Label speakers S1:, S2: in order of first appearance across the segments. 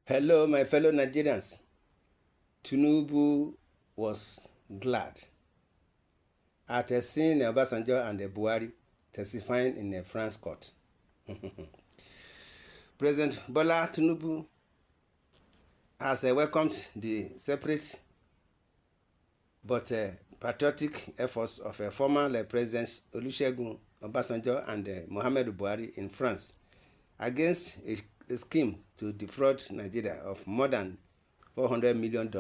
S1: Hello, my fellow Nigerians. Tinubu was glad at seeing Obasanjo and Buhari testifying in a France court. President Bola Tinubu has welcomed the separate but patriotic efforts of former President Olusegun Obasanjo and Muhammadu Buhari in France against a scheme to defraud Nigeria of more than $400 million.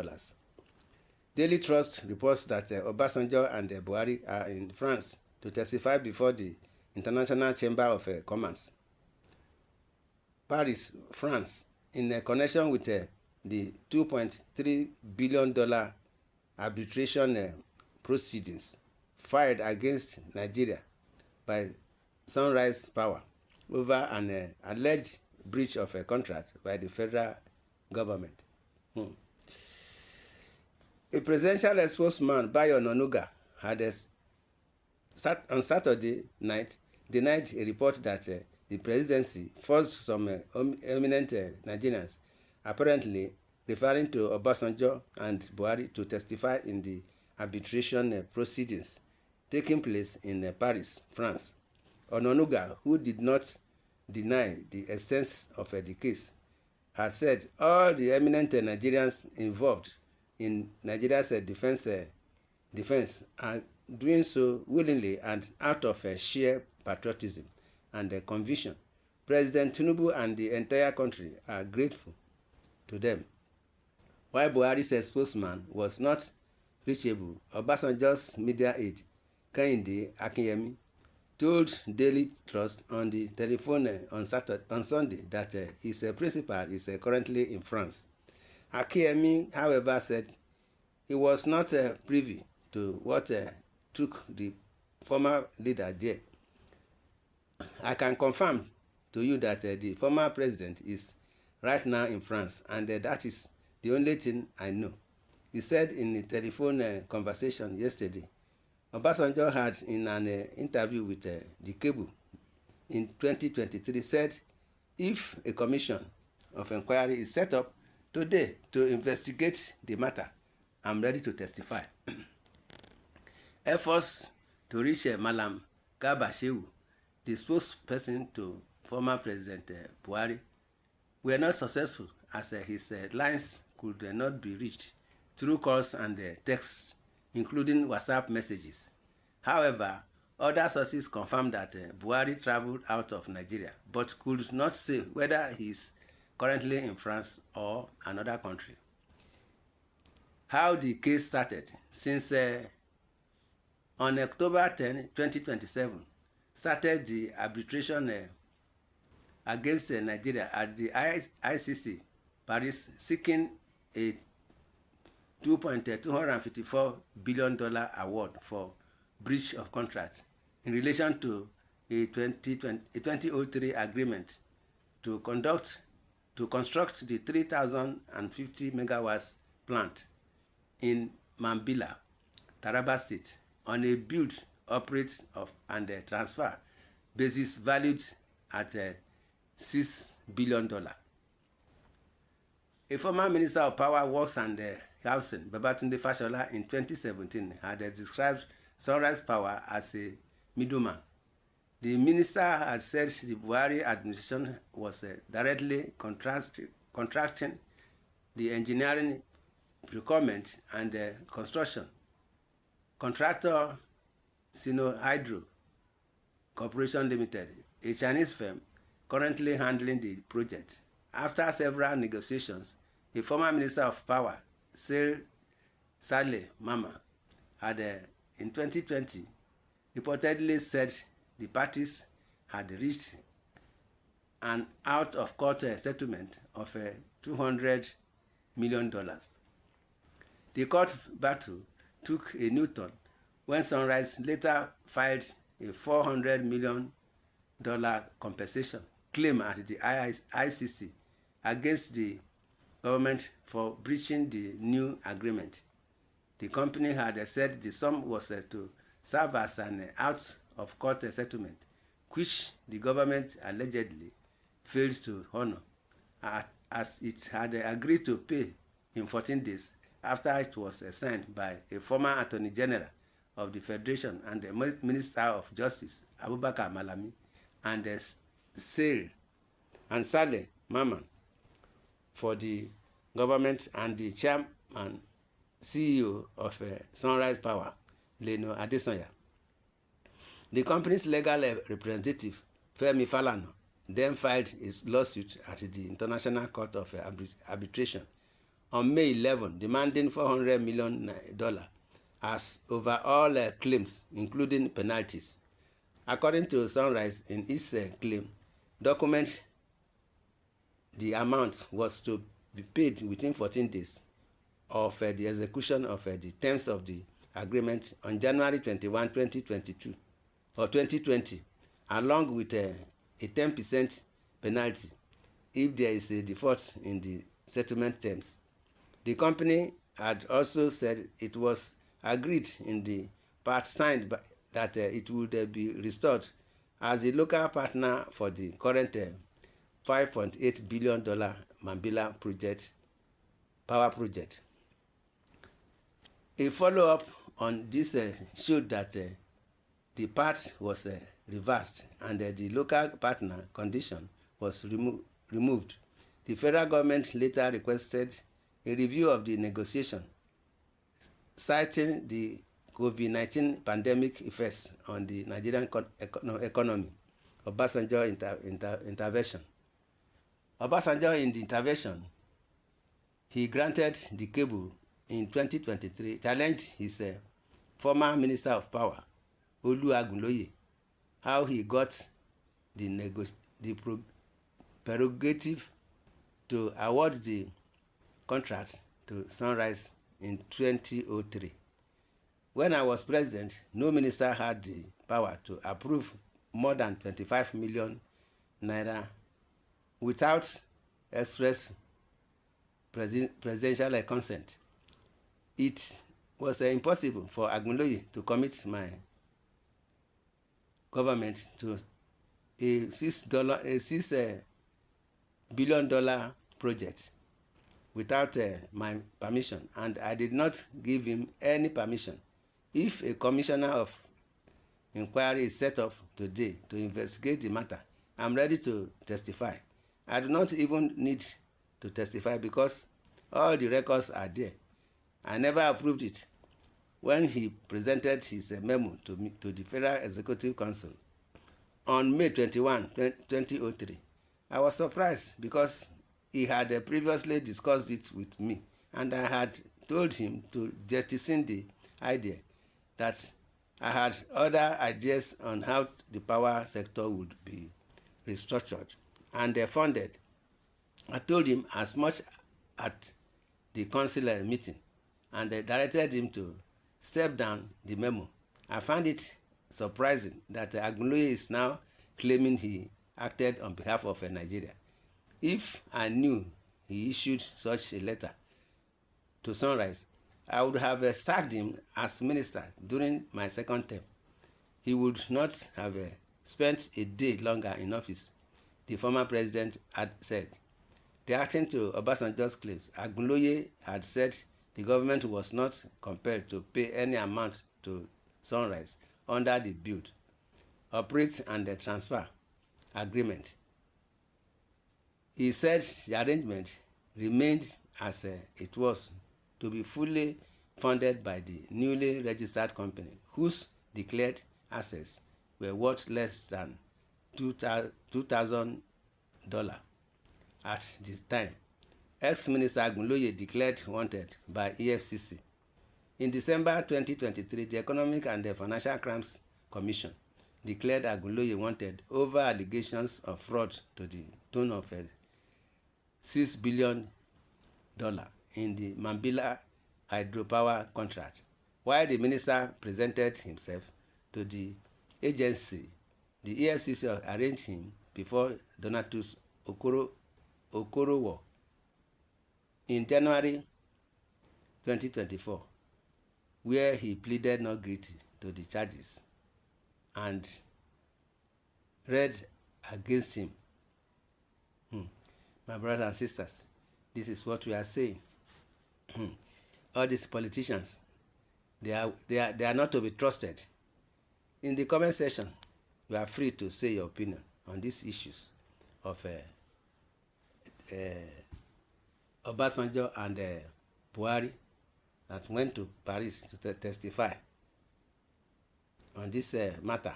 S1: Daily Trust reports that Obasanjo and Buhari are in France to testify before the International Chamber of Commerce, Paris, France, in connection with the $2.3 billion arbitration proceedings filed against Nigeria by Sunrise Power over an alleged breach of a contract by the federal government. A presidential spokesman, Bayo Onanuga, had on Saturday night denied a report that the presidency forced some eminent Nigerians, apparently referring to Obasanjo and Buhari, to testify in the arbitration proceedings taking place in Paris, France. Onanuga, who did not deny the extent of the case, has said all the eminent Nigerians involved in Nigeria's defense are doing so willingly and out of sheer patriotism and conviction. President Tinubu and the entire country are grateful to them. While Buhari's spokesman was not reachable, Obasanjo's media aide, Kehinde Akinyemi, told Daily Trust on the telephone on Sunday that his principal is currently in France. Akinyemi, however, said he was not privy to what took the former leader there. I can confirm to you that the former president is right now in France, and that is the only thing I know. He said in the telephone conversation yesterday. Obasanjo had, in an interview with the Cable in 2023, said if a commission of inquiry is set up today to investigate the matter, I'm ready to testify. Efforts to reach Malam Garba Shehu, the spokesperson to former President Buhari, were not successful as his lines could not be reached through calls and texts, including WhatsApp messages. However, other sources confirmed that Buhari traveled out of Nigeria, but could not say whether he is currently in France or another country. How the case started: since on October 10, 2027, started the arbitration against Nigeria at the ICC Paris, seeking a $2.254 billion award for breach of contract in relation to a 2003 agreement to construct the 3,050 megawatts plant in Mambila, Taraba State, on a build, operate and transfer basis valued at $6 billion. A former Minister of Power, Works and Housing, Babatunde Fashola, in 2017 had described Sunrise Power as a middleman. The minister had said the Buhari administration was directly contracting the engineering, procurement and construction. Contractor Sino Hydro Corporation Limited, a Chinese firm currently handling the project. After several negotiations, a former Minister of Power, Saleh Mama, had in 2020 reportedly said the parties had reached an out-of-court settlement of $200 million. The court battle took a new turn when Sunrise later filed a $400 million compensation claim at the ICC against the government for breaching the new agreement. The company had said the sum was to serve as an out-of-court settlement, which the government allegedly failed to honor. as it had agreed to pay in 14 days after it was signed by a former Attorney General of the Federation and the Minister of Justice, Abubakar Malami, and Saleh Maman for the government, and the chairman CEO of Sunrise Power, Leno Adesanya. The company's legal representative, Femi Falana, then filed his lawsuit at the International Court of Arbitration on May 11, demanding $400 million as over all claims, including penalties. According to Sunrise, in its claim document, the amount was to be paid within 14 days of the execution of the terms of the agreement on January 21, 2022 or 2020, along with a 10% penalty if there is a default in the settlement terms. The company had also said it was agreed in the part signed that it would be restored as a local partner for the current $5.8 billion Mambila power project. A follow-up on this showed that the part was reversed and the local partner condition was removed. The federal government later requested a review of the negotiation, citing the COVID-19 pandemic effects on the Nigerian economy. Obasanjo intervention. Obasanjo, in the intervention, he granted the cable in 2023, challenged his former Minister of Power, Oluwagunloye, how he got the prerogative to award the contract to Sunrise in 2003. When I was president, no minister had the power to approve more than 25 million naira without express presidential consent. It was impossible for Agunloye to commit my government to a $6 billion project without my permission, and I did not give him any permission. If a commissioner of inquiry is set up today to investigate the matter, I'm ready to testify. I do not even need to testify because all the records are there. I never approved it. When he presented his memo to me, to the Federal Executive Council on May 21, 2003, I was surprised because he had previously discussed it with me, and I had told him to jettison the idea that I had other ideas on how the power sector would be restructured and funded. I told him as much at the council meeting, and I directed him to step down the memo. I found it surprising that Agunloye is now claiming he acted on behalf of Nigeria. If I knew he issued such a letter to Sunrise, I would have sacked him as minister during my second term. He would not have spent a day longer in office, the former president had said. Reacting to Obasanjo's claims, Agunloye had said the government was not compelled to pay any amount to Sunrise under the build, operate and the transfer agreement. He said the arrangement remained as it was, to be fully funded by the newly registered company, whose declared assets were worth less than $2,000 at the time. Ex-Minister Agunloye declared wanted by EFCC. In December 2023, the Economic and the Financial Crimes Commission declared Agunloye wanted over allegations of fraud to the tune of $6 billion in the Mambila hydropower contract. While the minister presented himself to the agency, the EFCC arraigned him before Donatus Okorowo in January 2024, where he pleaded not guilty to the charges and read against him. My brothers and sisters, this is what we are saying. All these politicians, they are not to be trusted. In the comment section, you are free to say your opinion on these issues of Obasanjo and Buhari that went to Paris to testify on this matter.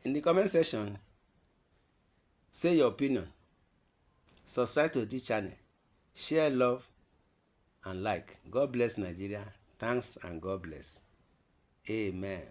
S1: In the comment section, say your opinion, subscribe to this channel, share love and like. God bless Nigeria. Thanks and God bless. Amen.